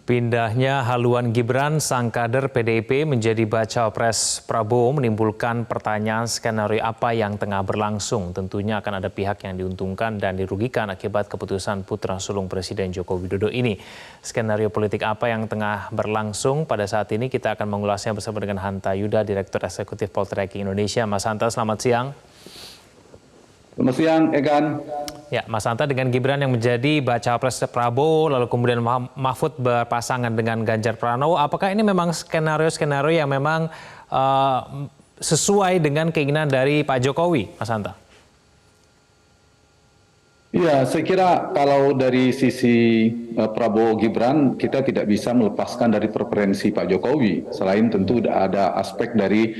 Pindahnya haluan Gibran, sang kader PDIP menjadi baca pres Prabowo menimbulkan pertanyaan skenario apa yang tengah berlangsung. Tentunya akan ada pihak yang diuntungkan dan dirugikan akibat keputusan putra sulung Presiden Joko Widodo ini. Skenario politik apa yang tengah berlangsung pada saat ini kita akan mengulasnya bersama dengan Hanta Yuda, Direktur Eksekutif Poltreking Indonesia. Mas Hanta, selamat siang. Selamat siang, Egan. Ya, Mas Hanta, dengan Gibran yang menjadi baca pres Prabowo, lalu kemudian Mahfud berpasangan dengan Ganjar Pranowo, apakah ini memang skenario-skenario yang memang sesuai dengan keinginan dari Pak Jokowi, Mas Hanta? Ya, saya kira kalau dari sisi Prabowo Gibran, kita tidak bisa melepaskan dari preferensi Pak Jokowi. Selain tentu ada aspek dari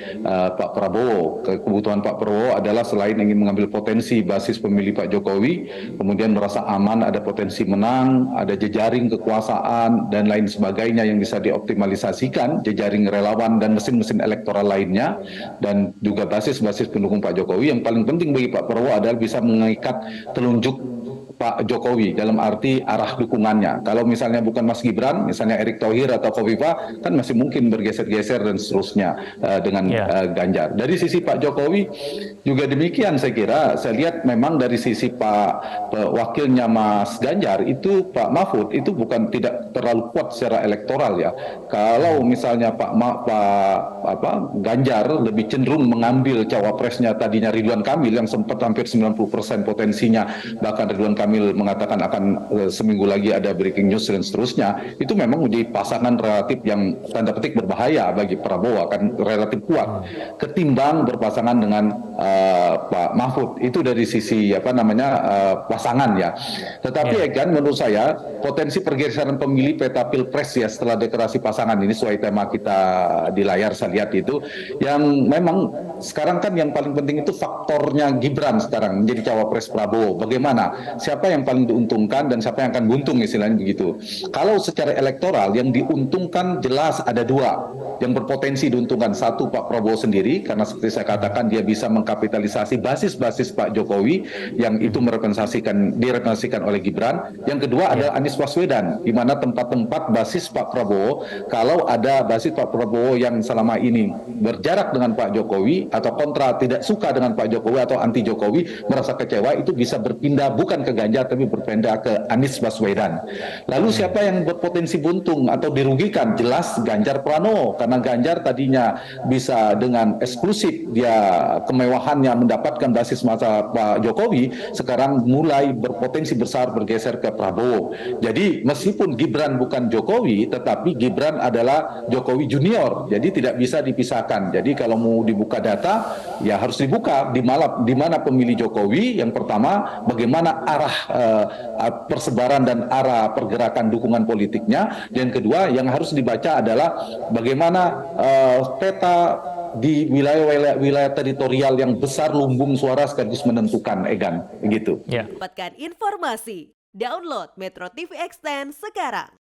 Pak Prabowo. Kebutuhan Pak Prabowo adalah selain ingin mengambil potensi basis pemilih Pak Jokowi, kemudian merasa aman, ada potensi menang, ada jejaring kekuasaan, dan lain sebagainya yang bisa dioptimalisasikan, jejaring relawan dan mesin-mesin elektoral lainnya, dan juga basis-basis pendukung Pak Jokowi. Yang paling penting bagi Pak Prabowo adalah bisa mengikat telunjuk Pak Jokowi dalam arti arah dukungannya. Kalau misalnya bukan Mas Gibran, misalnya Erick Thohir atau Kofifa, kan masih mungkin bergeser-geser dan seterusnya dengan Ganjar. Dari sisi Pak Jokowi juga demikian, saya kira. Saya lihat memang dari sisi wakilnya Mas Ganjar itu Pak Mahfud itu bukan tidak terlalu kuat secara elektoral ya. Kalau misalnya Pak Ganjar lebih cenderung mengambil cawapresnya tadinya Ridwan Kamil yang sempat hampir 90% potensinya, bahkan Ridwan Kamil mengatakan akan seminggu lagi ada breaking news dan seterusnya, itu memang menjadi pasangan relatif yang tanda petik berbahaya bagi Prabowo, akan relatif kuat ketimbang berpasangan dengan Pak Mahfud. Itu dari sisi pasangan ya. Tetapi kan menurut saya potensi pergeseran pemilih peta pilpres ya setelah deklarasi pasangan ini sesuai tema kita di layar saya lihat itu, yang memang sekarang kan yang paling penting itu faktornya Gibran sekarang menjadi cawapres Prabowo. Bagaimana? Siapa yang paling diuntungkan dan siapa yang akan buntung istilahnya begitu. Kalau secara elektoral yang diuntungkan jelas ada dua yang berpotensi diuntungkan. Satu Pak Prabowo sendiri, karena seperti saya katakan dia bisa mengkapitalisasi basis-basis Pak Jokowi yang itu direpresentasikan oleh Gibran. Yang kedua adalah Anies Baswedan, di mana tempat-tempat basis Pak Prabowo, kalau ada basis Pak Prabowo yang selama ini berjarak dengan Pak Jokowi atau kontra, tidak suka dengan Pak Jokowi atau anti Jokowi, merasa kecewa, itu bisa berpindah bukan ke Ganjar tapi berpindah ke Anies Baswedan. Lalu siapa yang berpotensi buntung atau dirugikan? Jelas Ganjar Pranowo, karena Ganjar tadinya bisa dengan eksklusif dia kemewahannya mendapatkan basis masa Pak Jokowi, sekarang mulai berpotensi besar bergeser ke Prabowo. Jadi meskipun Gibran bukan Jokowi, tetapi Gibran adalah Jokowi junior, jadi tidak bisa dipisahkan. Jadi kalau mau dibuka data, ya harus dibuka di mana pemilih Jokowi. Yang pertama, bagaimana arah persebaran dan arah pergerakan dukungan politiknya. Yang kedua, yang harus dibaca adalah bagaimana peta di wilayah teritorial yang besar lumbung suara sekaligus menentukan, Egan, begitu. Dapatkan informasi, download Metro TV Extend sekarang.